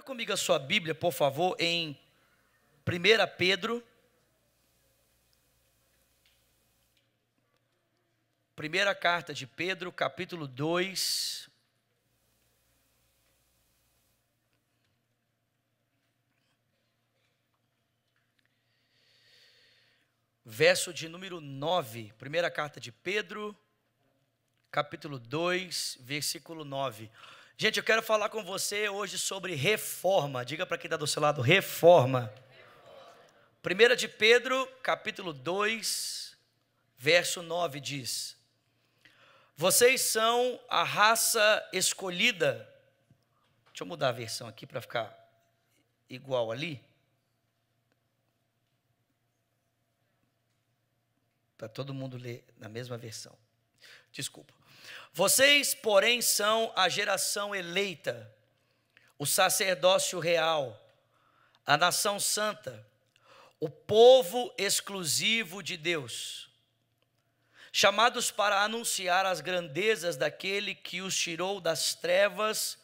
Abra comigo a sua Bíblia, por favor, em 1 Pedro. Primeira carta de Pedro, capítulo 2. Verso de número 9. Primeira carta de Pedro, capítulo 2, versículo 9. Gente, eu quero falar com você hoje sobre reforma. Diga para quem está do seu lado, reforma. 1 de Pedro, capítulo 2, verso 9 diz: vocês são a raça escolhida. Deixa eu mudar a versão aqui para ficar igual ali. Para todo mundo ler na mesma versão. Desculpa. Vocês, porém, são a geração eleita, o sacerdócio real, a nação santa, o povo exclusivo de Deus, chamados para anunciar as grandezas daquele que os tirou das trevas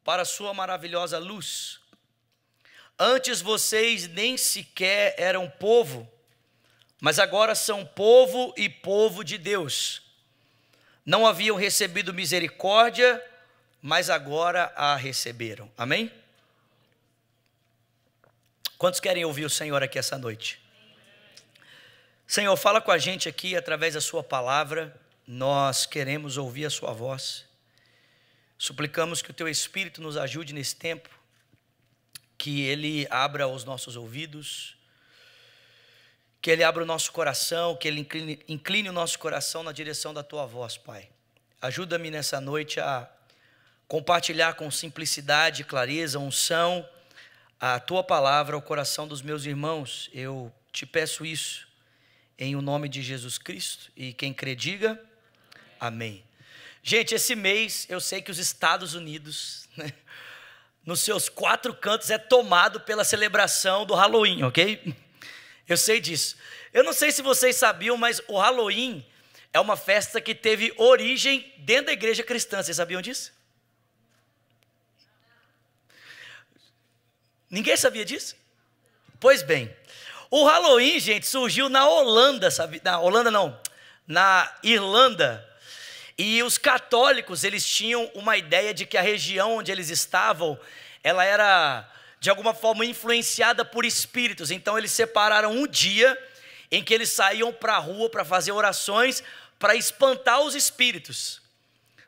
para a sua maravilhosa luz. Antes vocês nem sequer eram povo, mas agora são povo e povo de Deus. Não haviam recebido misericórdia, mas agora a receberam. Amém? Quantos querem ouvir o Senhor aqui essa noite? Senhor, fala com a gente aqui através da sua palavra. Nós queremos ouvir a sua voz. Suplicamos que o teu Espírito nos ajude nesse tempo, que ele abra os nossos ouvidos, que ele abra o nosso coração, que ele incline o nosso coração na direção da tua voz, Pai. Ajuda-me nessa noite a compartilhar com simplicidade, clareza, unção, a tua palavra ao coração dos meus irmãos. Eu te peço isso em o nome de Jesus Cristo, e quem crê diga amém. Gente, esse mês eu sei que os Estados Unidos, né, nos seus 4 cantos é tomado pela celebração do Halloween, ok? Eu sei disso. Eu não sei se vocês sabiam, mas o Halloween é uma festa que teve origem dentro da igreja cristã. Vocês sabiam disso? Ninguém sabia disso? Pois bem, o Halloween, gente, surgiu na Holanda, sabe? Na Holanda não, na Irlanda. E os católicos, eles tinham uma ideia de que a região onde eles estavam, ela era de alguma forma influenciada por espíritos. Então eles separaram um dia em que eles saíam para a rua para fazer orações, para espantar os espíritos.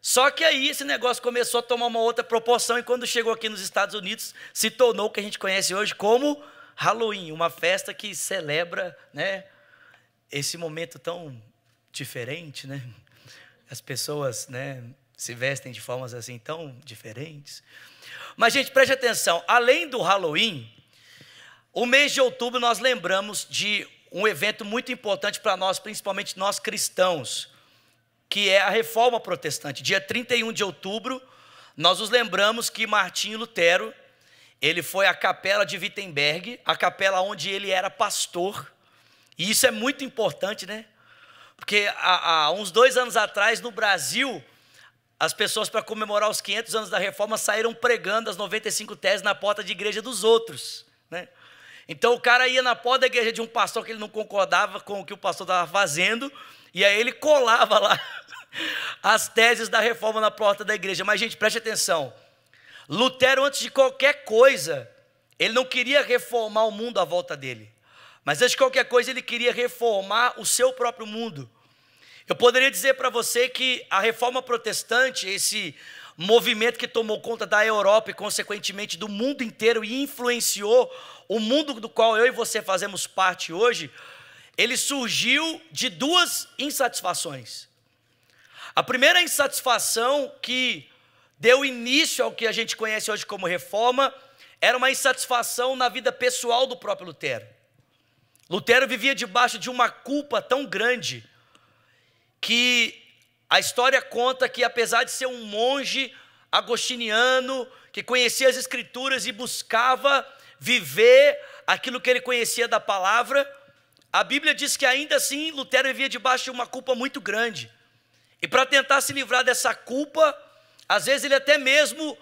Só que aí esse negócio começou a tomar uma outra proporção, e quando chegou aqui nos Estados Unidos, se tornou o que a gente conhece hoje como Halloween, uma festa que celebra, né, esse momento tão diferente, né? As pessoas, né, se vestem de formas assim tão diferentes. Mas, gente, preste atenção, além do Halloween, o mês de outubro nós lembramos de um evento muito importante para nós, principalmente nós cristãos, que é a Reforma Protestante. Dia 31 de outubro, nós nos lembramos que Martinho Lutero, ele foi à capela de Wittenberg, a capela onde ele era pastor, e isso é muito importante, né? Porque há uns 2 anos atrás, no Brasil, as pessoas, para comemorar os 500 anos da Reforma, saíram pregando as 95 teses na porta de igreja dos outros, né? Então o cara ia na porta da igreja de um pastor que ele não concordava com o que o pastor estava fazendo, e aí ele colava lá as teses da Reforma na porta da igreja. Mas, gente, preste atenção, Lutero, antes de qualquer coisa, ele não queria reformar o mundo à volta dele, mas antes de qualquer coisa ele queria reformar o seu próprio mundo. Eu poderia dizer para você que a Reforma Protestante, esse movimento que tomou conta da Europa e consequentemente do mundo inteiro e influenciou o mundo do qual eu e você fazemos parte hoje, ele surgiu de 2 insatisfações. A primeira insatisfação que deu início ao que a gente conhece hoje como Reforma era uma insatisfação na vida pessoal do próprio Lutero. Lutero vivia debaixo de uma culpa tão grande que a história conta que, apesar de ser um monge agostiniano, que conhecia as Escrituras e buscava viver aquilo que ele conhecia da palavra, a Bíblia diz que ainda assim Lutero vivia debaixo de uma culpa muito grande. E para tentar se livrar dessa culpa, às vezes ele até mesmo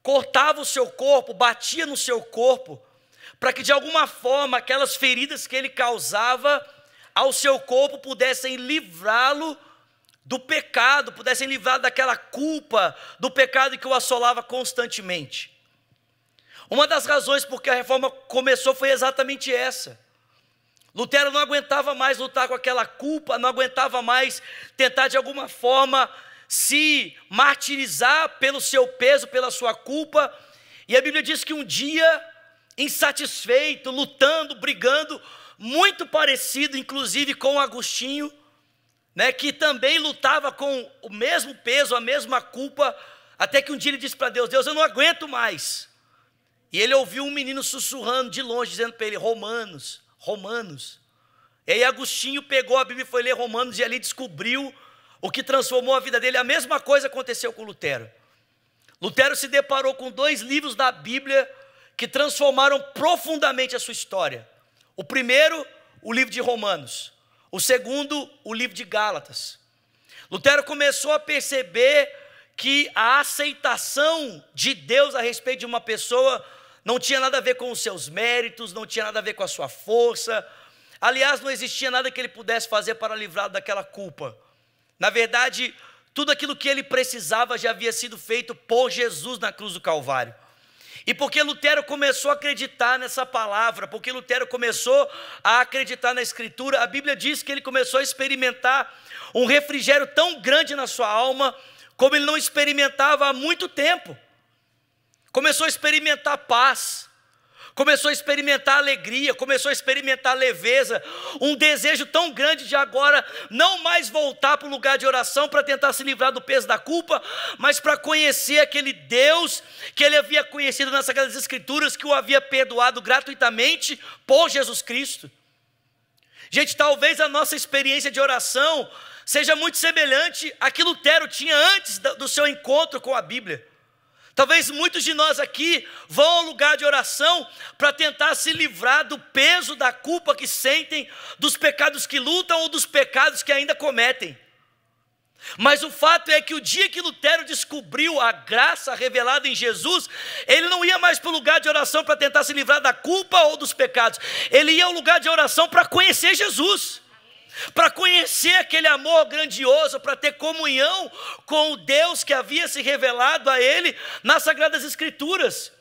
cortava o seu corpo, batia no seu corpo, para que de alguma forma aquelas feridas que ele causava ao seu corpo pudessem livrá-lo do pecado, pudessem livrar daquela culpa, do pecado que o assolava constantemente. Uma das razões por que a reforma começou foi exatamente essa. Lutero não aguentava mais lutar com aquela culpa, não aguentava mais tentar de alguma forma se martirizar pelo seu peso, pela sua culpa. E a Bíblia diz que um dia, insatisfeito, lutando, brigando, muito parecido inclusive com Agostinho, né, que também lutava com o mesmo peso, a mesma culpa, até que um dia ele disse para Deus: Deus, eu não aguento mais. E ele ouviu um menino sussurrando de longe, dizendo para ele: Romanos, Romanos. E aí Agostinho pegou a Bíblia e foi ler Romanos, e ali descobriu o que transformou a vida dele. A mesma coisa aconteceu com Lutero. Lutero se deparou com 2 livros da Bíblia que transformaram profundamente a sua história. O primeiro, o livro de Romanos. O segundo, o livro de Gálatas. Lutero começou a perceber que a aceitação de Deus a respeito de uma pessoa não tinha nada a ver com os seus méritos, não tinha nada a ver com a sua força. Aliás, não existia nada que ele pudesse fazer para livrá-lo daquela culpa. Na verdade, tudo aquilo que ele precisava já havia sido feito por Jesus na cruz do Calvário. E porque Lutero começou a acreditar nessa palavra, porque Lutero começou a acreditar na Escritura, a Bíblia diz que ele começou a experimentar um refrigério tão grande na sua alma, como ele não experimentava há muito tempo. Começou a experimentar paz, começou a experimentar alegria, começou a experimentar leveza, um desejo tão grande de agora não mais voltar para o lugar de oração para tentar se livrar do peso da culpa, mas para conhecer aquele Deus que ele havia conhecido nas Sagradas Escrituras, que o havia perdoado gratuitamente por Jesus Cristo. Gente, talvez a nossa experiência de oração seja muito semelhante à que Lutero tinha antes do seu encontro com a Bíblia. Talvez muitos de nós aqui vão ao lugar de oração para tentar se livrar do peso da culpa que sentem, dos pecados que lutam ou dos pecados que ainda cometem. Mas o fato é que o dia que Lutero descobriu a graça revelada em Jesus, ele não ia mais para o lugar de oração para tentar se livrar da culpa ou dos pecados. Ele ia ao lugar de oração para conhecer Jesus, para conhecer aquele amor grandioso, para ter comunhão com o Deus que havia se revelado a ele nas Sagradas Escrituras.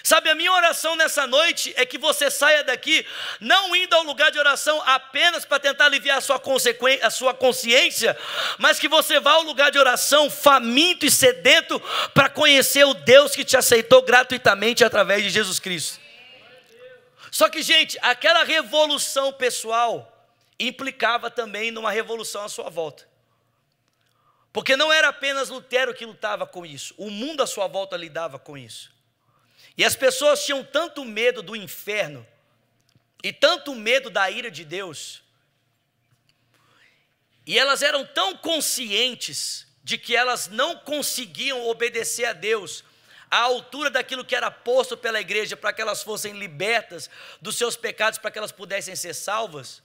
Sabe, a minha oração nessa noite é que você saia daqui não indo ao lugar de oração apenas para tentar aliviar a sua consciência, mas que você vá ao lugar de oração faminto e sedento para conhecer o Deus que te aceitou gratuitamente através de Jesus Cristo. Só que, gente, aquela revolução pessoal implicava também numa revolução à sua volta. Porque não era apenas Lutero que lutava com isso, o mundo à sua volta lidava com isso. E as pessoas tinham tanto medo do inferno e tanto medo da ira de Deus, e elas eram tão conscientes de que elas não conseguiam obedecer a Deus à altura daquilo que era posto pela igreja para que elas fossem libertas dos seus pecados, para que elas pudessem ser salvas,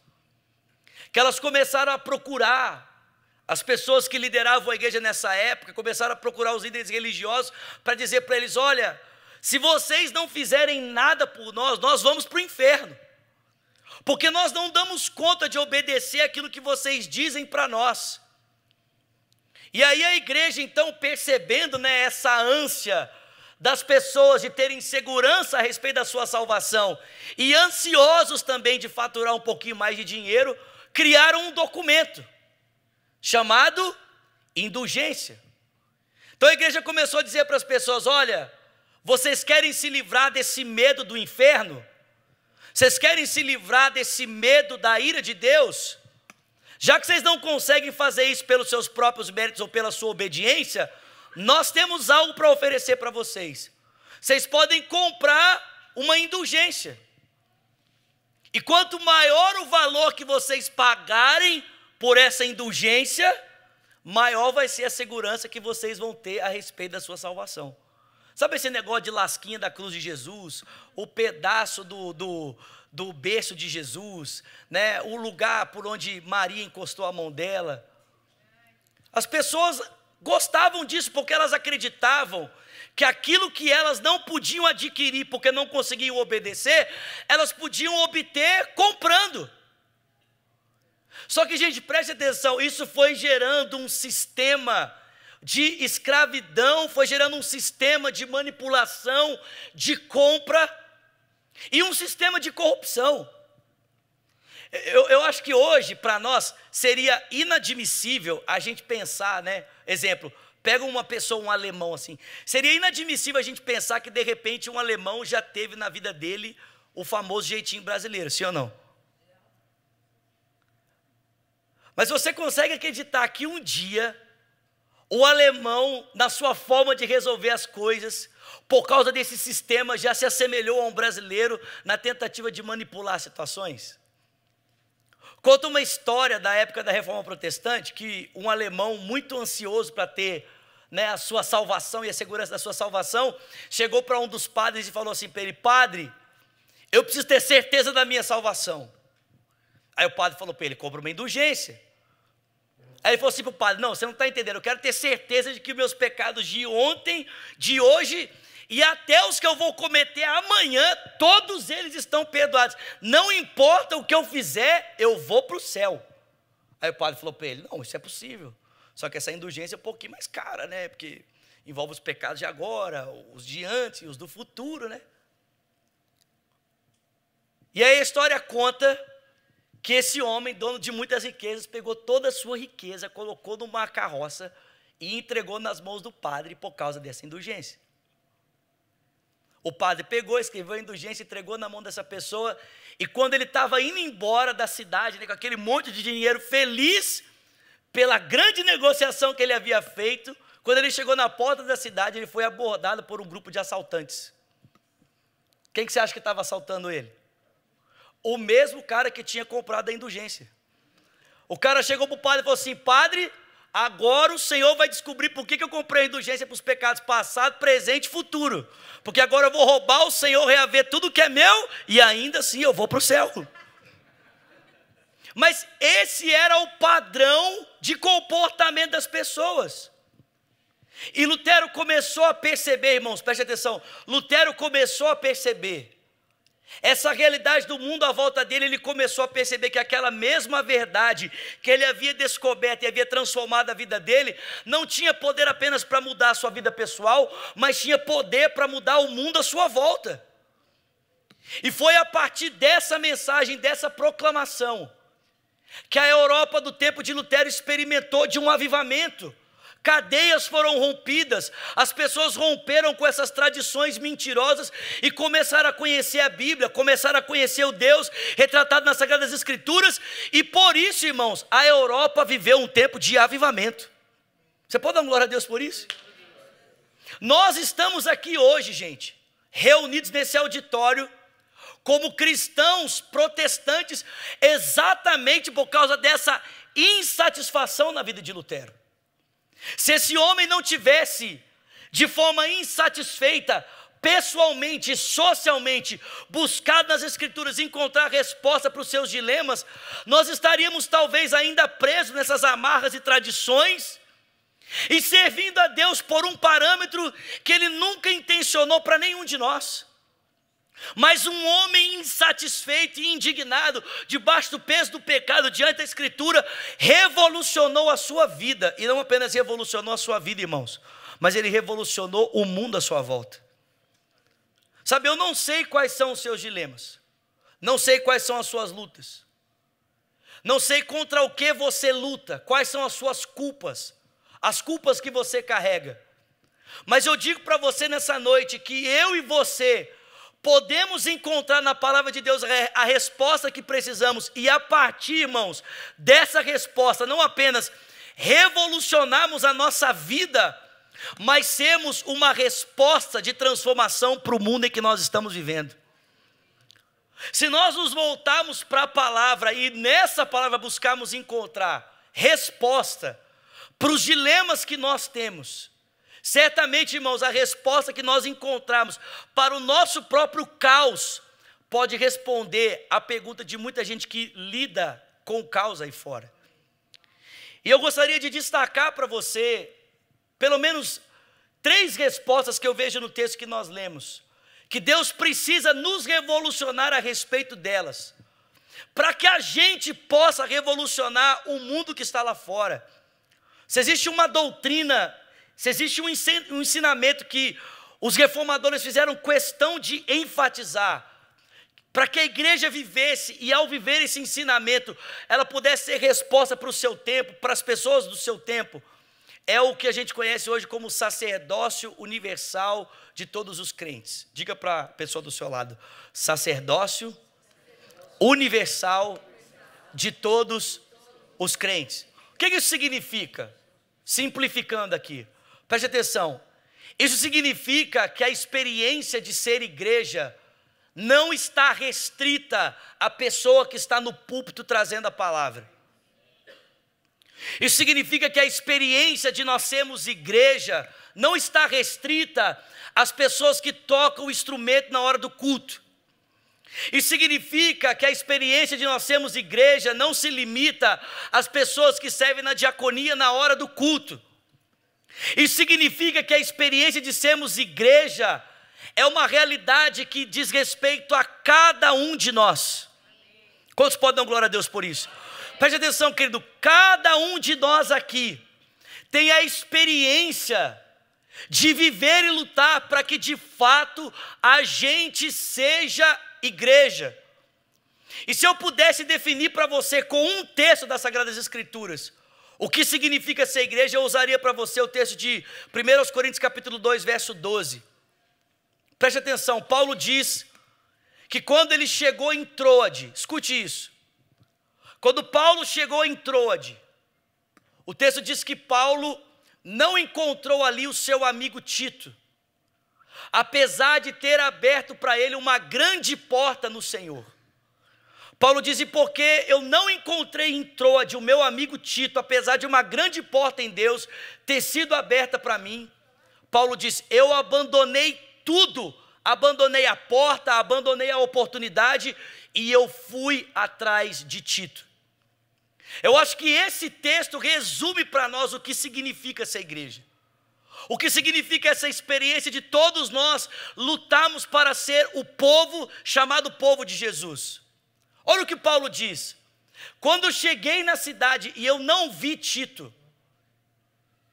que elas começaram a procurar, as pessoas que lideravam a igreja nessa época, começaram a procurar os líderes religiosos para dizer para eles: olha, se vocês não fizerem nada por nós, nós vamos para o inferno, porque nós não damos conta de obedecer aquilo que vocês dizem para nós. E aí a igreja, então, percebendo, né, essa ânsia das pessoas de terem segurança a respeito da sua salvação, e ansiosos também de faturar um pouquinho mais de dinheiro, criaram um documento chamado indulgência. Então a igreja começou a dizer para as pessoas: olha, vocês querem se livrar desse medo do inferno? Vocês querem se livrar desse medo da ira de Deus? Já que vocês não conseguem fazer isso pelos seus próprios méritos ou pela sua obediência, nós temos algo para oferecer para vocês. Vocês podem comprar uma indulgência. E quanto maior o valor que vocês pagarem por essa indulgência, maior vai ser a segurança que vocês vão ter a respeito da sua salvação. Sabe esse negócio de lasquinha da cruz de Jesus, o pedaço do berço de Jesus, né? O lugar por onde Maria encostou a mão dela? As pessoas gostavam disso porque elas acreditavam que aquilo que elas não podiam adquirir porque não conseguiam obedecer, elas podiam obter comprando. Só que, gente, preste atenção, isso foi gerando um sistema de escravidão, foi gerando um sistema de manipulação, de compra e um sistema de corrupção. Eu acho que hoje, para nós, seria inadmissível a gente pensar, né? Exemplo, pega uma pessoa, um alemão assim, seria inadmissível a gente pensar que de repente um alemão já teve na vida dele o famoso jeitinho brasileiro, sim ou não? Mas você consegue acreditar que um dia o alemão, na sua forma de resolver as coisas, por causa desse sistema, já se assemelhou a um brasileiro na tentativa de manipular situações? Conta uma história da época da Reforma Protestante, que um alemão muito ansioso para ter, né, a sua salvação e a segurança da sua salvação, chegou para um dos padres e falou assim para ele: padre, eu preciso ter certeza da minha salvação. Aí o padre falou para ele: compra uma indulgência. Aí ele falou assim para o padre: não, você não está entendendo, eu quero ter certeza de que meus pecados de ontem, de hoje e até os que eu vou cometer amanhã, todos eles estão perdoados. Não importa o que eu fizer, eu vou para o céu. Aí o padre falou para ele: não, isso é possível, só que essa indulgência é um pouquinho mais cara, né? Porque envolve os pecados de agora, os de antes e os do futuro, né? E aí a história conta que esse homem, dono de muitas riquezas, pegou toda a sua riqueza, colocou numa carroça e entregou nas mãos do padre por causa dessa indulgência. O padre pegou, escreveu a indulgência, entregou na mão dessa pessoa, e quando ele estava indo embora da cidade, né, com aquele monte de dinheiro, feliz pela grande negociação que ele havia feito, quando ele chegou na porta da cidade, ele foi abordado por um grupo de assaltantes. Quem que você acha que estava assaltando ele? O mesmo cara que tinha comprado a indulgência. O cara chegou para o padre e falou assim: padre, agora o senhor vai descobrir por que eu comprei a indulgência para os pecados passado, presente e futuro. Porque agora eu vou roubar o senhor, reaver tudo que é meu, e ainda assim eu vou para o céu. Mas esse era o padrão de comportamento das pessoas. E Lutero começou a perceber, irmãos, preste atenção, Lutero começou a perceber essa realidade do mundo à volta dele. Ele começou a perceber que aquela mesma verdade que ele havia descoberto e havia transformado a vida dele, não tinha poder apenas para mudar a sua vida pessoal, mas tinha poder para mudar o mundo à sua volta. E foi a partir dessa mensagem, dessa proclamação, que a Europa do tempo de Lutero experimentou de um avivamento. Cadeias foram rompidas, as pessoas romperam com essas tradições mentirosas e começaram a conhecer a Bíblia, começaram a conhecer o Deus retratado nas Sagradas Escrituras, e por isso, irmãos, a Europa viveu um tempo de avivamento. Você pode dar glória a Deus por isso? Nós estamos aqui hoje, gente, reunidos nesse auditório, como cristãos protestantes, exatamente por causa dessa insatisfação na vida de Lutero. Se esse homem não tivesse, de forma insatisfeita, pessoalmente e socialmente, buscado nas Escrituras encontrar resposta para os seus dilemas, nós estaríamos talvez ainda presos nessas amarras e tradições, e servindo a Deus por um parâmetro que Ele nunca intencionou para nenhum de nós. Mas um homem insatisfeito e indignado, debaixo do peso do pecado, diante da Escritura, revolucionou a sua vida. E não apenas revolucionou a sua vida, irmãos, mas ele revolucionou o mundo à sua volta. Sabe, eu não sei quais são os seus dilemas, não sei quais são as suas lutas, não sei contra o que você luta, quais são as suas culpas, as culpas que você carrega. Mas eu digo para você nessa noite que eu e você podemos encontrar na palavra de Deus a resposta que precisamos, e a partir, irmãos, dessa resposta, não apenas revolucionarmos a nossa vida, mas sermos uma resposta de transformação para o mundo em que nós estamos vivendo. Se nós nos voltarmos para a palavra e nessa palavra buscarmos encontrar resposta para os dilemas que nós temos, certamente, irmãos, a resposta que nós encontramos para o nosso próprio caos pode responder à pergunta de muita gente que lida com o caos aí fora. E eu gostaria de destacar para você, pelo menos 3 respostas que eu vejo no texto que nós lemos, que Deus precisa nos revolucionar a respeito delas, para que a gente possa revolucionar o mundo que está lá fora. Se existe uma doutrina, se existe um ensinamento que os reformadores fizeram questão de enfatizar, para que a igreja vivesse, e ao viver esse ensinamento, ela pudesse ser resposta para o seu tempo, para as pessoas do seu tempo, é o que a gente conhece hoje como sacerdócio universal de todos os crentes. Diga para a pessoa do seu lado: sacerdócio universal de todos os crentes. O que isso significa? Simplificando aqui, preste atenção. Isso significa que a experiência de ser igreja não está restrita à pessoa que está no púlpito trazendo a palavra. Isso significa que a experiência de nós sermos igreja não está restrita às pessoas que tocam o instrumento na hora do culto. Isso significa que a experiência de nós sermos igreja não se limita às pessoas que servem na diaconia na hora do culto. Isso significa que a experiência de sermos igreja é uma realidade que diz respeito a cada um de nós. Quantos podem dar glória a Deus por isso? Preste atenção, querido, cada um de nós aqui tem a experiência de viver e lutar para que de fato a gente seja igreja. E se eu pudesse definir para você com um texto das Sagradas Escrituras o que significa ser igreja, eu usaria para você o texto de 1 Coríntios capítulo 2, verso 12. Preste atenção, Paulo diz que quando ele chegou em Troade, escute isso, quando Paulo chegou em Troade, o texto diz que Paulo não encontrou ali o seu amigo Tito, apesar de ter aberto para ele uma grande porta no Senhor. Paulo diz: e porque eu não encontrei em Troade o meu amigo Tito, apesar de uma grande porta em Deus ter sido aberta para mim, Paulo diz: eu abandonei tudo, abandonei a porta, abandonei a oportunidade e eu fui atrás de Tito. Eu acho que esse texto resume para nós o que significa essa igreja. O que significa essa experiência de todos nós lutarmos para ser o povo chamado povo de Jesus. Olha o que Paulo diz: quando eu cheguei na cidade e eu não vi Tito,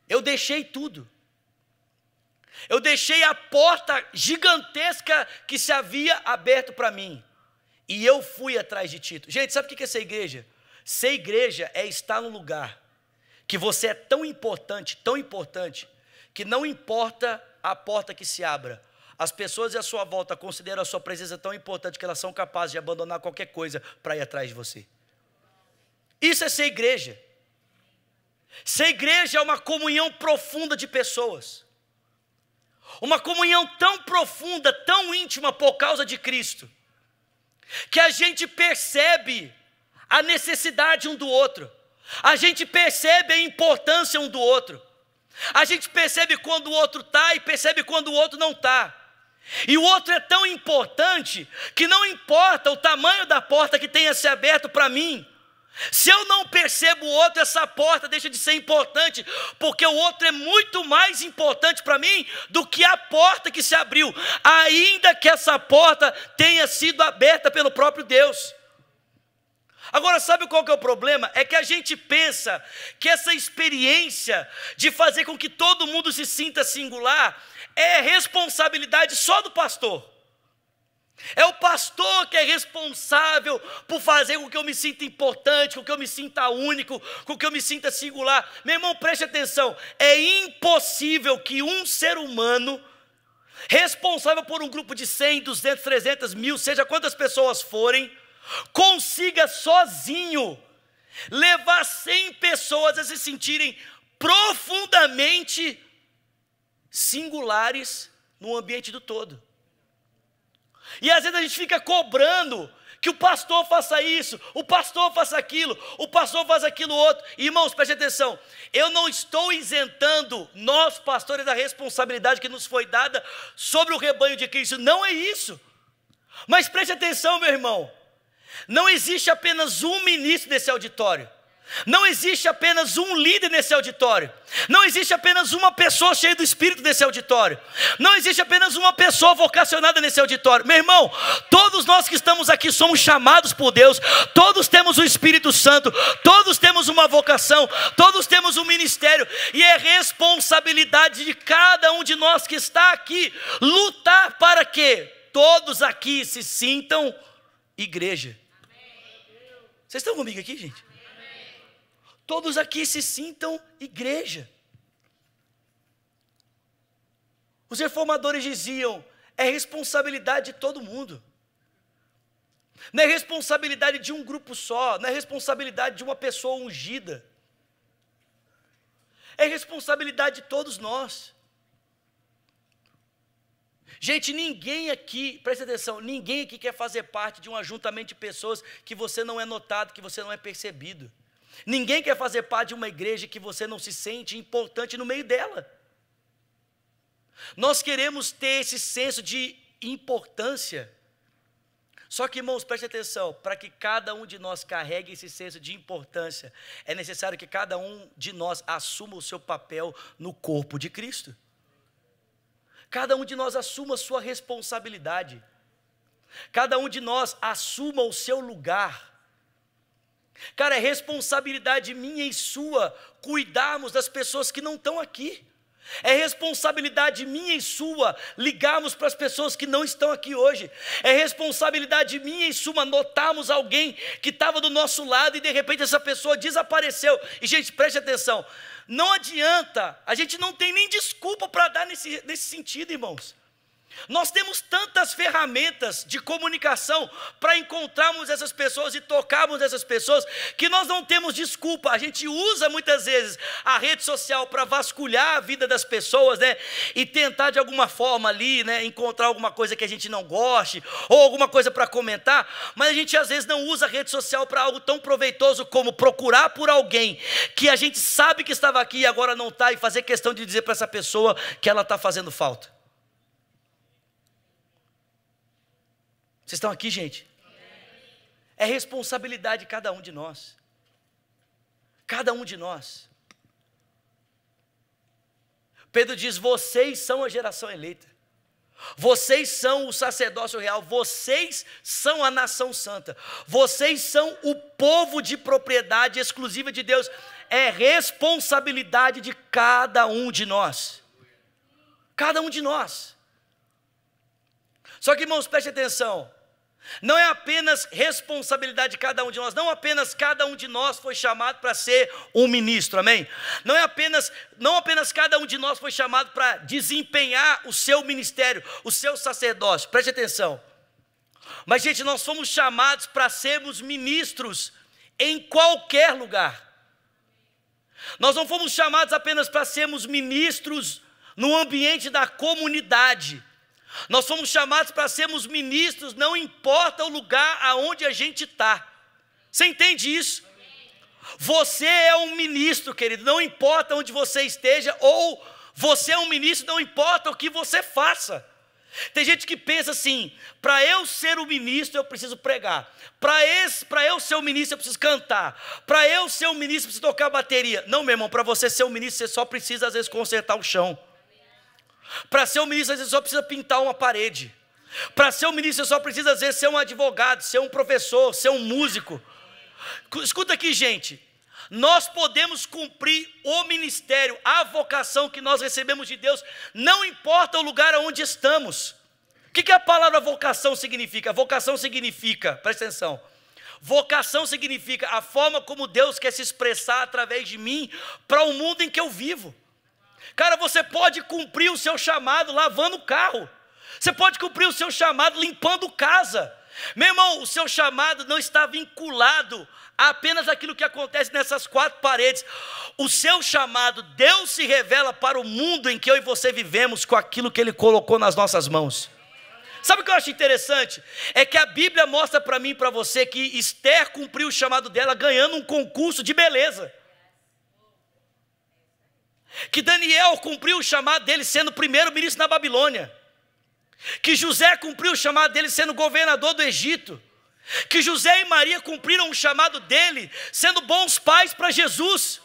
eu deixei tudo. Eu deixei a porta gigantesca que se havia aberto para mim, e eu fui atrás de Tito. Gente, sabe o que é ser igreja? Ser igreja é estar num lugar que você é tão importante, que não importa a porta que se abra, as pessoas à sua volta consideram a sua presença tão importante que elas são capazes de abandonar qualquer coisa para ir atrás de você. Isso é ser igreja. Ser igreja é uma comunhão profunda de pessoas. Uma comunhão tão profunda, tão íntima por causa de Cristo, que a gente percebe a necessidade um do outro, a gente percebe a importância um do outro, a gente percebe quando o outro está e percebe quando o outro não está. E o outro é tão importante que não importa o tamanho da porta que tenha se aberto para mim, se eu não percebo o outro, essa porta deixa de ser importante, porque o outro é muito mais importante para mim do que a porta que se abriu, ainda que essa porta tenha sido aberta pelo próprio Deus. Agora, sabe qual que é o problema? É que a gente pensa que essa experiência de fazer com que todo mundo se sinta singular é responsabilidade só do pastor. É o pastor que é responsável por fazer com que eu me sinta importante, com que eu me sinta único, com que eu me sinta singular. Meu irmão, preste atenção, é impossível que um ser humano, responsável por um grupo de 100, 200, 300, 1000, seja quantas pessoas forem, consiga sozinho levar 100 pessoas a se sentirem profundamente singulares no ambiente do todo. E às vezes a gente fica cobrando que o pastor faça isso, o pastor faça aquilo, o pastor faça aquilo outro. Irmãos, preste atenção, eu não estou isentando nós pastores da responsabilidade que nos foi dada sobre o rebanho de Cristo, não é isso. Mas preste atenção, meu irmão, não existe apenas um ministro desse auditório. Não existe apenas um líder nesse auditório. Não existe apenas uma pessoa cheia do Espírito nesse auditório. Não existe apenas uma pessoa vocacionada nesse auditório. Meu irmão, todos nós que estamos aqui somos chamados por Deus. Todos temos o Espírito Santo. Todos temos uma vocação. Todos temos um ministério. E é responsabilidade de cada um de nós que está aqui lutar para que todos aqui se sintam igreja. Vocês estão comigo aqui, gente? Todos aqui se sintam igreja. Os reformadores diziam, é responsabilidade de todo mundo. Não é responsabilidade de um grupo só, não é responsabilidade de uma pessoa ungida. É responsabilidade de todos nós. Gente, ninguém aqui, presta atenção, ninguém aqui quer fazer parte de um ajuntamento de pessoas que você não é notado, que você não é percebido. Ninguém quer fazer parte de uma igreja que você não se sente importante no meio dela. Nós queremos ter esse senso de importância. Só que, irmãos, preste atenção, para que cada um de nós carregue esse senso de importância, é necessário que cada um de nós assuma o seu papel no corpo de Cristo. Cada um de nós assuma a sua responsabilidade. Cada um de nós assuma o seu lugar. Cara, é responsabilidade minha e sua cuidarmos das pessoas que não estão aqui. É responsabilidade minha e sua ligarmos para as pessoas que não estão aqui hoje. É responsabilidade minha e sua notarmos alguém que estava do nosso lado e de repente essa pessoa desapareceu. E gente, preste atenção, não adianta, a gente não tem nem desculpa para dar nesse sentido, irmãos. Nós temos tantas ferramentas de comunicação para encontrarmos essas pessoas e tocarmos essas pessoas, que nós não temos desculpa. A gente usa muitas vezes a rede social para vasculhar a vida das pessoas, né? E tentar de alguma forma ali, né, encontrar alguma coisa que a gente não goste, ou alguma coisa para comentar, mas a gente às vezes não usa a rede social para algo tão proveitoso como procurar por alguém que a gente sabe que estava aqui e agora não está, e fazer questão de dizer para essa pessoa que ela está fazendo falta. Vocês estão aqui, gente? É responsabilidade de cada um de nós. Cada um de nós. Pedro diz, vocês são a geração eleita. Vocês são o sacerdócio real. Vocês são a nação santa. Vocês são o povo de propriedade exclusiva de Deus. É responsabilidade de cada um de nós. Cada um de nós. Só que, irmãos, preste atenção. Não é apenas responsabilidade de cada um de nós, não apenas cada um de nós foi chamado para ser um ministro, amém? Não apenas cada um de nós foi chamado para desempenhar o seu ministério, o seu sacerdócio, preste atenção. Mas, gente, nós fomos chamados para sermos ministros em qualquer lugar. Nós não fomos chamados apenas para sermos ministros no ambiente da comunidade. Nós fomos chamados para sermos ministros, não importa o lugar aonde a gente está. Você entende isso? Você é um ministro, querido, não importa onde você esteja, ou você é um ministro, não importa o que você faça. Tem gente que pensa assim, para eu ser o ministro eu preciso pregar, para eu ser o ministro eu preciso cantar, para eu ser o ministro eu preciso tocar bateria. Não, meu irmão, para você ser o ministro você só precisa às vezes consertar o chão. Para ser um ministro, você só precisa pintar uma parede. Para ser um ministro, você só precisa, às vezes, ser um advogado, ser um professor, ser um músico. Escuta aqui, gente. Nós podemos cumprir o ministério, a vocação que nós recebemos de Deus, não importa o lugar onde estamos. O que a palavra vocação significa? Vocação significa, presta atenção, vocação significa a forma como Deus quer se expressar através de mim para o mundo em que eu vivo. Cara, você pode cumprir o seu chamado lavando o carro. Você pode cumprir o seu chamado limpando casa. Meu irmão, o seu chamado não está vinculado a apenas aquilo que acontece nessas quatro paredes. O seu chamado, Deus se revela para o mundo em que eu e você vivemos com aquilo que Ele colocou nas nossas mãos. Sabe o que eu acho interessante? É que a Bíblia mostra para mim e para você que Esther cumpriu o chamado dela ganhando um concurso de beleza. Que Daniel cumpriu o chamado dele sendo primeiro-ministro na Babilônia. Que José cumpriu o chamado dele sendo governador do Egito. que José e Maria cumpriram o chamado dele, sendo bons pais para Jesus.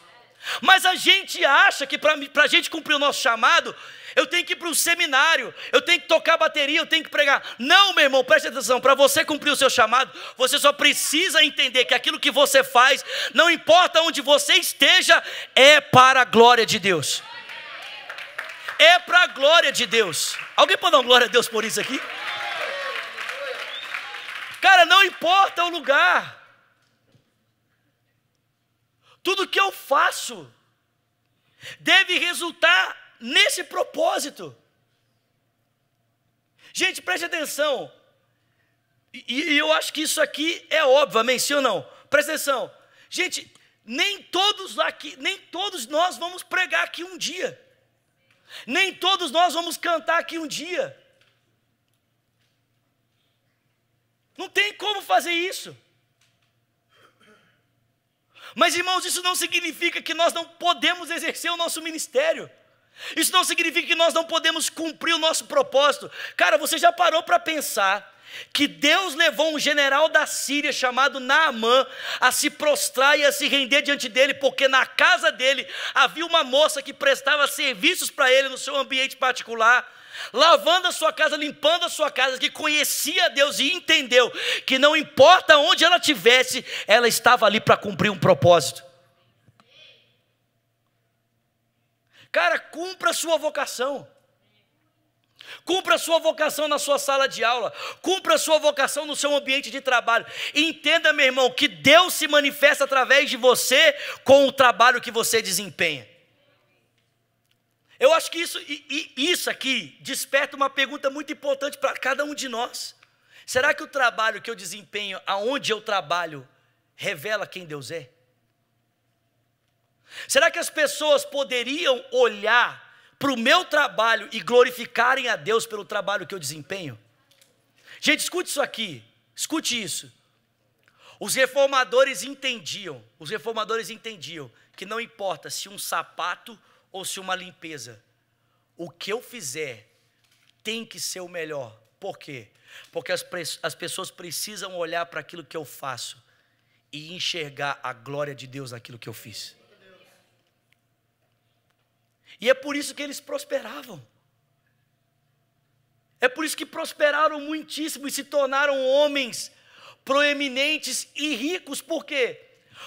Mas a gente acha que para a gente cumprir o nosso chamado, eu tenho que ir para um seminário, eu tenho que tocar bateria, eu tenho que pregar. Não, meu irmão, preste atenção, para você cumprir o seu chamado, você só precisa entender que aquilo que você faz, não importa onde você esteja, é para a glória de Deus. É para a glória de Deus. Alguém pode dar uma glória a Deus por isso aqui? Cara, não importa o lugar. Tudo que eu faço deve resultar nesse propósito. Gente, preste atenção. E eu acho que isso aqui é óbvio, amém? Sim ou não? Preste atenção. Gente, nem todos nós vamos pregar aqui um dia. Nem todos nós vamos cantar aqui um dia. Não tem como fazer isso. Mas, irmãos, isso não significa que nós não podemos exercer o nosso ministério. Isso não significa que nós não podemos cumprir o nosso propósito. Cara, você já parou para pensar que Deus levou um general da Síria chamado Naamã a se prostrar e a se render diante dele, porque na casa dele havia uma moça que prestava serviços para ele no seu ambiente particular, lavando a sua casa, limpando a sua casa, que conhecia Deus e entendeu que não importa onde ela estivesse, ela estava ali para cumprir um propósito. Cara, cumpra a sua vocação. Cumpra a sua vocação na sua sala de aula. Cumpra a sua vocação no seu ambiente de trabalho. Entenda, meu irmão, que Deus se manifesta através de você com o trabalho que você desempenha. Eu acho que isso aqui desperta uma pergunta muito importante para cada um de nós. Será que o trabalho que eu desempenho, aonde eu trabalho, revela quem Deus é? Será que as pessoas poderiam olhar para o meu trabalho e glorificarem a Deus pelo trabalho que eu desempenho? Gente, escute isso aqui, escute isso. Os reformadores entendiam que não importa se um sapato ou se uma limpeza, o que eu fizer tem que ser o melhor. Por quê? Porque as pessoas precisam olhar para aquilo que eu faço e enxergar a glória de Deus naquilo que eu fiz. E é por isso que eles prosperavam. É por isso que prosperaram muitíssimo e se tornaram homens proeminentes e ricos. Por quê?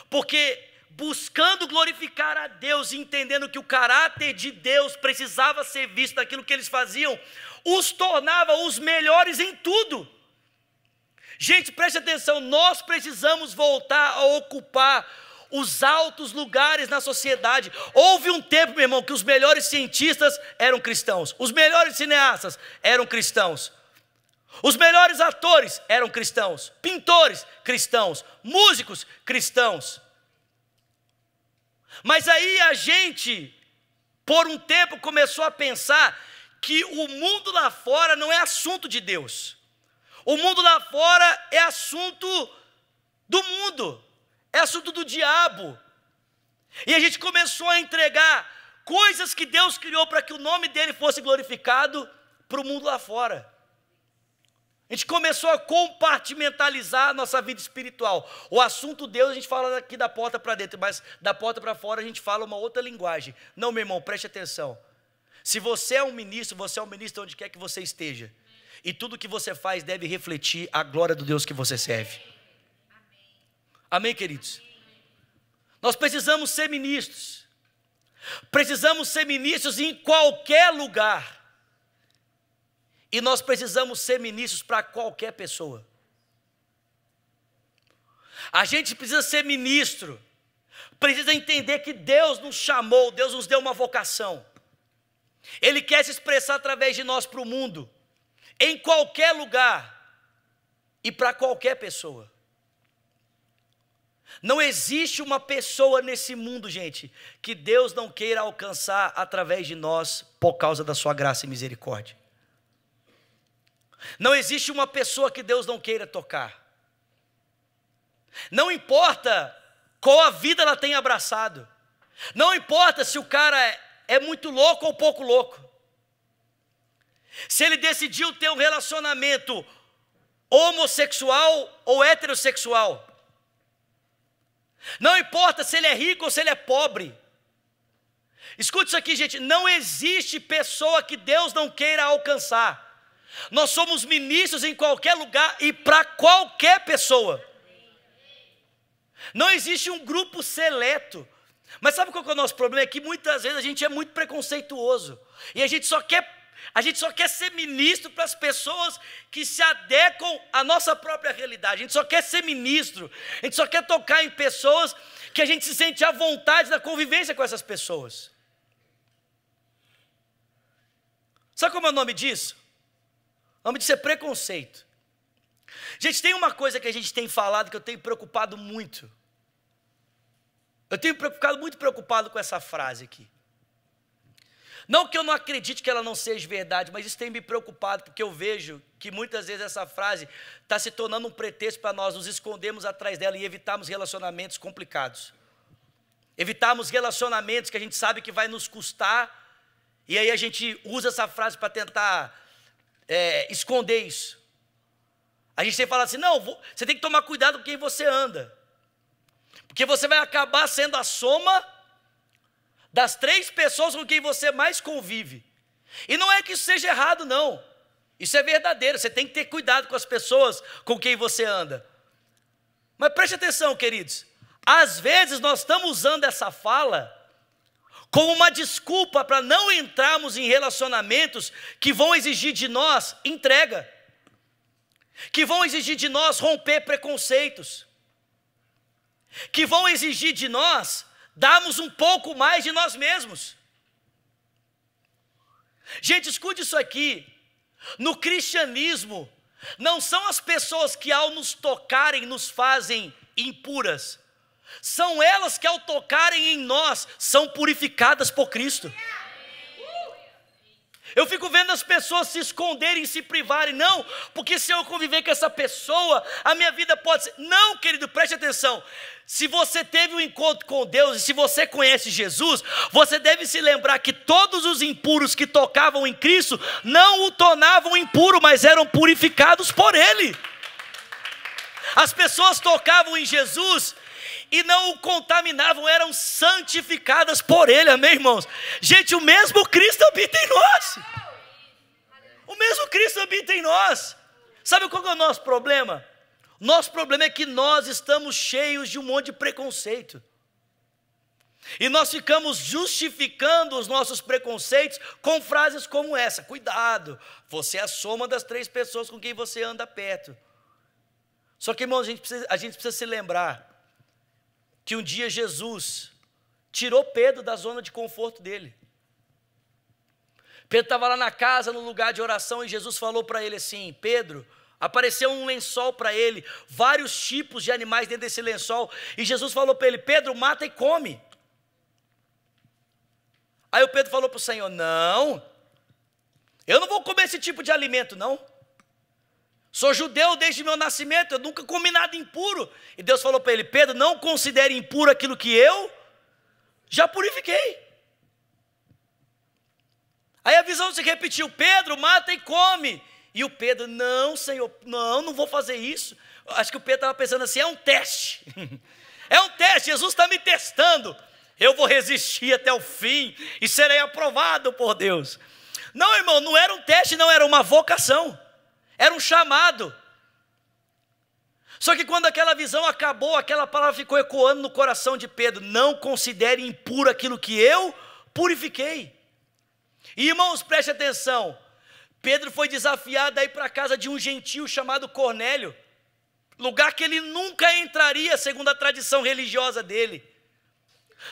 Porque buscando glorificar a Deus e entendendo que o caráter de Deus precisava ser visto naquilo que eles faziam, os tornava os melhores em tudo. Gente, preste atenção, nós precisamos voltar a ocupar os altos lugares na sociedade. Houve um tempo, meu irmão, que os melhores cientistas eram cristãos, os melhores cineastas eram cristãos, os melhores atores eram cristãos, pintores cristãos, músicos cristãos. Mas aí a gente, por um tempo, começou a pensar que o mundo lá fora não é assunto de Deus. O mundo lá fora é assunto do mundo, é assunto do diabo. E a gente começou a entregar coisas que Deus criou para que o nome dele fosse glorificado para o mundo lá fora. A gente começou a compartimentalizar a nossa vida espiritual. O assunto Deus a gente fala aqui da porta para dentro, mas da porta para fora a gente fala uma outra linguagem. Não, meu irmão, preste atenção. Se você é um ministro, você é um ministro onde quer que você esteja. E tudo que você faz deve refletir a glória do Deus que você serve. Amém, queridos? Nós precisamos ser ministros. Precisamos ser ministros em qualquer lugar. E nós precisamos ser ministros para qualquer pessoa. A gente precisa ser ministro. Precisa entender que Deus nos chamou, Deus nos deu uma vocação. Ele quer se expressar através de nós para o mundo. Em qualquer lugar. E para qualquer pessoa. Não existe uma pessoa nesse mundo, gente, que Deus não queira alcançar através de nós por causa da sua graça e misericórdia. Não existe uma pessoa que Deus não queira tocar. Não importa qual a vida ela tem abraçado. Não importa se o cara é muito louco ou pouco louco. Se ele decidiu ter um relacionamento homossexual ou heterossexual. Não importa se ele é rico ou se ele é pobre. Escute isso aqui, gente, não existe pessoa que Deus não queira alcançar. Nós somos ministros em qualquer lugar e para qualquer pessoa. Não existe um grupo seleto. Mas sabe qual que é o nosso problema? É que muitas vezes a gente é muito preconceituoso. E a gente só quer ser ministro para as pessoas que se adequam à nossa própria realidade. A gente só quer ser ministro. A gente só quer tocar em pessoas que a gente se sente à vontade na convivência com essas pessoas. Sabe como é o nome disso? O nome disso é preconceito. Gente, tem uma coisa que a gente tem falado que eu tenho preocupado muito. Eu tenho ficado muito preocupado com essa frase aqui. Não que eu não acredite que ela não seja verdade, mas isso tem me preocupado, porque eu vejo que muitas vezes essa frase está se tornando um pretexto para nós nos escondermos atrás dela e evitarmos relacionamentos complicados. Evitarmos relacionamentos que a gente sabe que vai nos custar, e aí a gente usa essa frase para tentar esconder isso. A gente tem que falar assim, não, você tem que tomar cuidado com quem você anda. Porque você vai acabar sendo a soma das 3 pessoas com quem você mais convive. E não é que isso seja errado, não. Isso é verdadeiro, você tem que ter cuidado com as pessoas com quem você anda. Mas preste atenção, queridos. Às vezes nós estamos usando essa fala como uma desculpa para não entrarmos em relacionamentos que vão exigir de nós entrega, que vão exigir de nós romper preconceitos, que vão exigir de nós darmos um pouco mais de nós mesmos. Gente, escute isso aqui. No cristianismo, não são as pessoas que ao nos tocarem nos fazem impuras. São elas que ao tocarem em nós são purificadas por Cristo. Eu fico vendo as pessoas se esconderem, se privarem. Não, porque se eu conviver com essa pessoa, a minha vida pode ser... Não, querido, preste atenção. Se você teve um encontro com Deus e se você conhece Jesus, você deve se lembrar que todos os impuros que tocavam em Cristo não o tornavam impuro, mas eram purificados por Ele. As pessoas tocavam em Jesus e não o contaminavam, eram santificadas por Ele, amém, irmãos? Gente, o mesmo Cristo habita em nós. O mesmo Cristo habita em nós. Sabe qual é o nosso problema? Nosso problema é que nós estamos cheios de um monte de preconceito. E nós ficamos justificando os nossos preconceitos com frases como essa: cuidado, você é a soma das 3 pessoas com quem você anda perto. Só que, irmãos, a gente precisa se lembrar que um dia Jesus tirou Pedro da zona de conforto dele. Pedro estava lá na casa, no lugar de oração, e Jesus falou para ele assim: Pedro, apareceu um lençol para ele, vários tipos de animais dentro desse lençol, e Jesus falou para ele: Pedro, mata e come. Aí o Pedro falou para o Senhor: não, eu não vou comer esse tipo de alimento, não. Sou judeu desde meu nascimento, eu nunca comi nada impuro. E Deus falou para ele: Pedro, não considere impuro aquilo que eu já purifiquei. Aí a visão se repetiu: Pedro, mata e come. E o Pedro: não, Senhor, não vou fazer isso. Acho que o Pedro estava pensando assim: é um teste. É um teste, Jesus está me testando. Eu vou resistir até o fim e serei aprovado por Deus. Não, irmão, não era um teste, não, era uma vocação. Era um chamado. Só que quando aquela visão acabou, aquela palavra ficou ecoando no coração de Pedro: não considere impuro aquilo que eu purifiquei. E, irmãos, preste atenção. Pedro foi desafiado a ir para a casa de um gentio chamado Cornélio, lugar que ele nunca entraria segundo a tradição religiosa dele.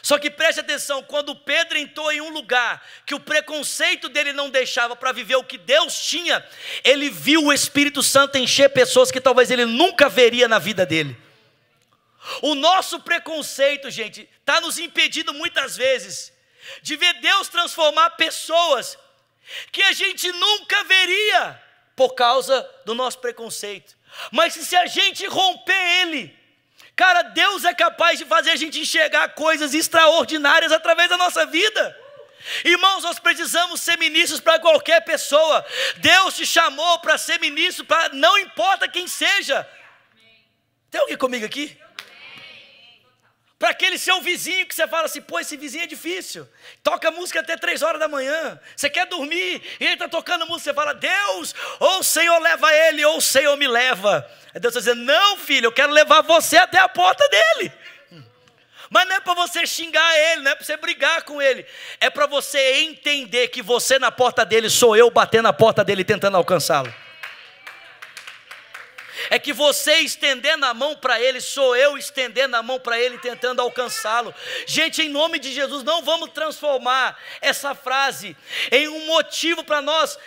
Só que preste atenção, quando Pedro entrou em um lugar que o preconceito dele não deixava para viver o que Deus tinha, ele viu o Espírito Santo encher pessoas que talvez ele nunca veria na vida dele. O nosso preconceito, gente, está nos impedindo muitas vezes de ver Deus transformar pessoas que a gente nunca veria por causa do nosso preconceito. Mas se a gente romper ele, cara, Deus é capaz de fazer a gente enxergar coisas extraordinárias através da nossa vida. Irmãos, nós precisamos ser ministros para qualquer pessoa. Deus te chamou para ser ministro, para não importa quem seja. Tem alguém comigo aqui? Para aquele seu vizinho que você fala assim, pô, esse vizinho é difícil, toca música até 3 horas da manhã, você quer dormir, e ele está tocando música, você fala, Deus, ou o Senhor leva ele, ou o Senhor me leva. Aí Deus está dizendo, não filho, eu quero levar você até a porta dele. Mas não é para você xingar ele, não é para você brigar com ele, é para você entender que você na porta dele, sou eu batendo na porta dele tentando alcançá-lo. É que você estendendo a mão para ele, sou eu estendendo a mão para ele, tentando alcançá-lo. Gente, em nome de Jesus, não vamos transformar essa frase em um motivo para nós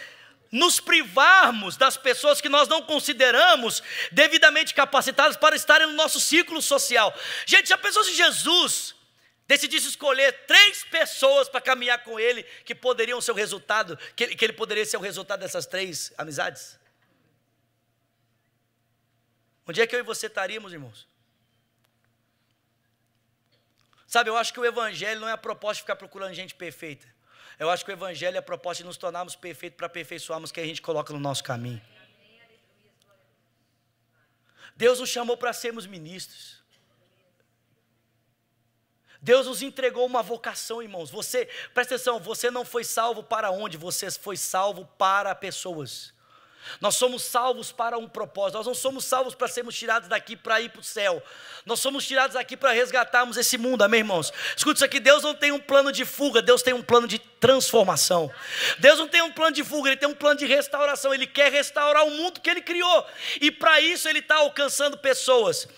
nos privarmos das pessoas que nós não consideramos devidamente capacitadas para estarem no nosso círculo social. Gente, já pensou se Jesus decidisse escolher 3 pessoas para caminhar com ele, que poderiam ser o resultado, que ele poderia ser o resultado dessas 3 amizades? Onde é que eu e você estaríamos, irmãos? Sabe, eu acho que o evangelho não é a proposta de ficar procurando gente perfeita. Eu acho que o evangelho é a proposta de nos tornarmos perfeitos para aperfeiçoarmos quem a gente coloca no nosso caminho. Deus nos chamou para sermos ministros. Deus nos entregou uma vocação, irmãos. Você, presta atenção, você não foi salvo para onde? Você foi salvo para pessoas. Nós somos salvos para um propósito. Nós não somos salvos para sermos tirados daqui para ir para o céu. Nós somos tirados daqui para resgatarmos esse mundo, amém, irmãos? Escuta isso aqui, Deus não tem um plano de fuga, Deus tem um plano de transformação. Deus não tem um plano de fuga, Ele tem um plano de restauração. Ele quer restaurar o mundo que Ele criou, e para isso Ele está alcançando pessoas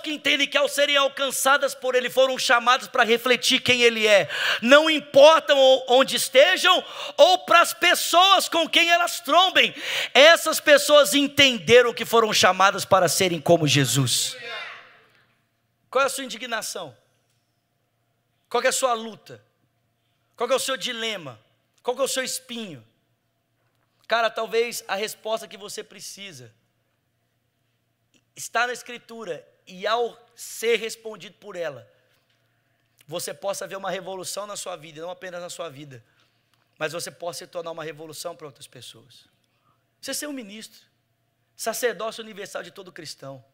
que entendem que ao serem alcançadas por Ele, foram chamadas para refletir quem Ele é, não importam onde estejam, ou para as pessoas com quem elas trombem. Essas pessoas entenderam que foram chamadas para serem como Jesus. Qual é a sua indignação? Qual é a sua luta? Qual é o seu dilema? Qual é o seu espinho? Cara, talvez a resposta que você precisa está na Escritura, e ao ser respondido por ela, você possa ver uma revolução na sua vida, não apenas na sua vida, mas você possa se tornar uma revolução para outras pessoas. Você ser um ministro, sacerdócio universal de todo cristão,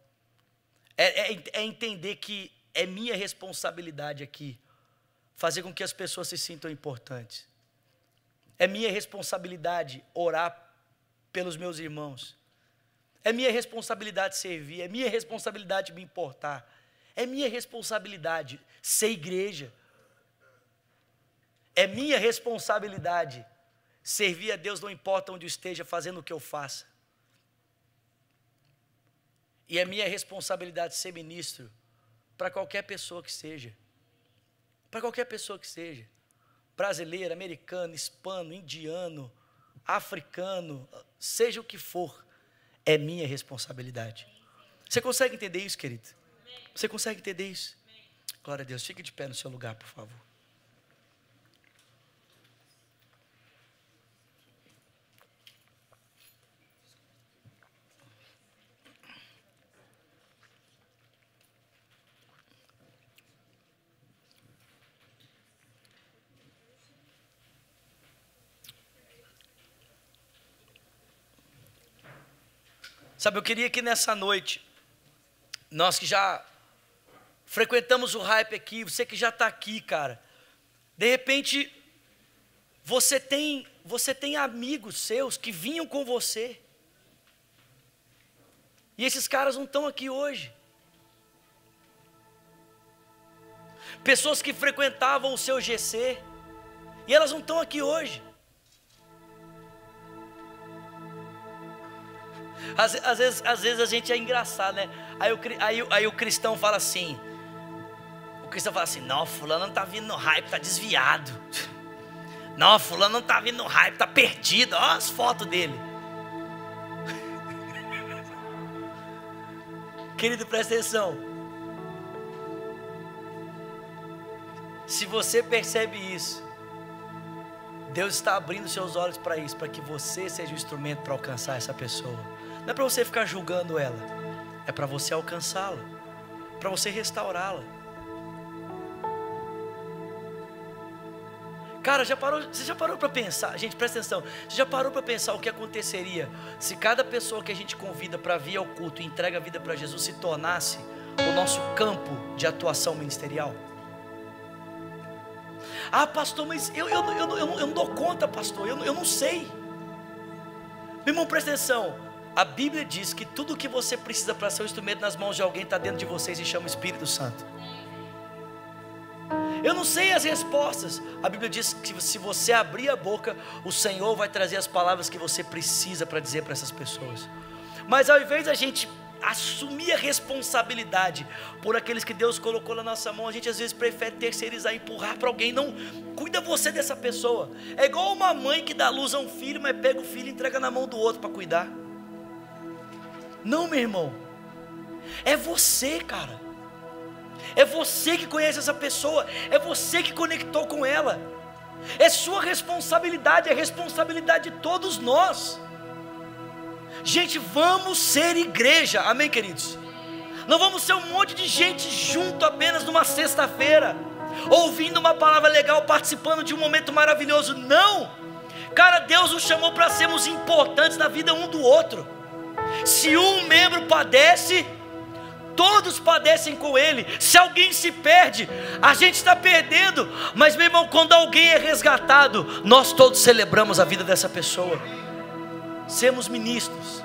é entender que é minha responsabilidade aqui fazer com que as pessoas se sintam importantes. É minha responsabilidade orar pelos meus irmãos. É minha responsabilidade servir, é minha responsabilidade me importar. É minha responsabilidade ser igreja. É minha responsabilidade servir a Deus, não importa onde eu esteja, fazendo o que eu faça. E é minha responsabilidade ser ministro para qualquer pessoa que seja. Para qualquer pessoa que seja. Brasileiro, americano, hispano, indiano, africano, seja o que for, é minha responsabilidade. Você consegue entender isso, querido? Você consegue entender isso? Glória a Deus, fique de pé no seu lugar, por favor. Sabe, eu queria que nessa noite, nós que já frequentamos o hype aqui, você que já está aqui, cara, de repente, você tem amigos seus que vinham com você, e esses caras não estão aqui hoje. Pessoas que frequentavam o seu GC, e elas não estão aqui hoje. Às vezes a gente é engraçado, né? Aí o cristão fala assim, não, fulano não está vindo no hype, está desviado. Não, fulano não está vindo no hype, está perdido, olha as fotos dele. Querido, presta atenção. Se você percebe isso, Deus está abrindo seus olhos para isso, para que você seja o instrumento para alcançar essa pessoa. Não é para você ficar julgando ela, é para você alcançá-la, para você restaurá-la. Cara, você já parou para pensar? Gente, presta atenção. Você já parou para pensar o que aconteceria se cada pessoa que a gente convida para vir ao culto e entrega a vida para Jesus se tornasse o nosso campo de atuação ministerial? Ah, pastor, mas eu não dou conta, pastor, eu não sei. Meu irmão, presta atenção. A Bíblia diz que tudo o que você precisa para ser um instrumento nas mãos de alguém está dentro de vocês e chama Espírito Santo. Eu não sei as respostas. A Bíblia diz que se você abrir a boca, o Senhor vai trazer as palavras que você precisa para dizer para essas pessoas. Mas ao invés da gente assumir a responsabilidade por aqueles que Deus colocou na nossa mão, a gente às vezes prefere terceirizar, empurrar para alguém. Não, cuida você dessa pessoa. É igual uma mãe que dá luz a um filho, mas pega o filho e entrega na mão do outro para cuidar. Não, meu irmão, é você, cara. É você que conhece essa pessoa, é você que conectou com ela. É sua responsabilidade, é responsabilidade de todos nós. Gente, vamos ser igreja, amém, queridos? Não vamos ser um monte de gente junto apenas numa sexta-feira, ouvindo uma palavra legal, participando de um momento maravilhoso. Não, cara, Deus nos chamou para sermos importantes na vida um do outro. Se um membro padece, todos padecem com ele. Se alguém se perde, a gente está perdendo. Mas, meu irmão, quando alguém é resgatado, nós todos celebramos a vida dessa pessoa. Sermos ministros,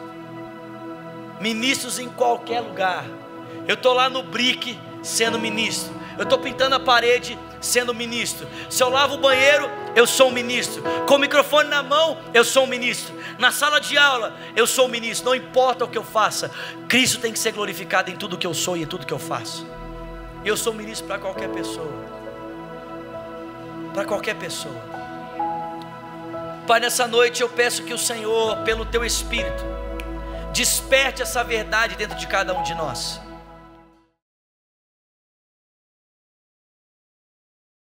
ministros em qualquer lugar. Eu estou lá no BRIC sendo ministro, eu estou pintando a parede sendo ministro. Se eu lavo o banheiro, eu sou um ministro. Com o microfone na mão, eu sou um ministro. Na sala de aula, eu sou um ministro. Não importa o que eu faça, Cristo tem que ser glorificado em tudo que eu sou e em tudo que eu faço. Eu sou ministro para qualquer pessoa. Para qualquer pessoa. Pai, nessa noite eu peço que o Senhor, pelo Teu Espírito, desperte essa verdade dentro de cada um de nós.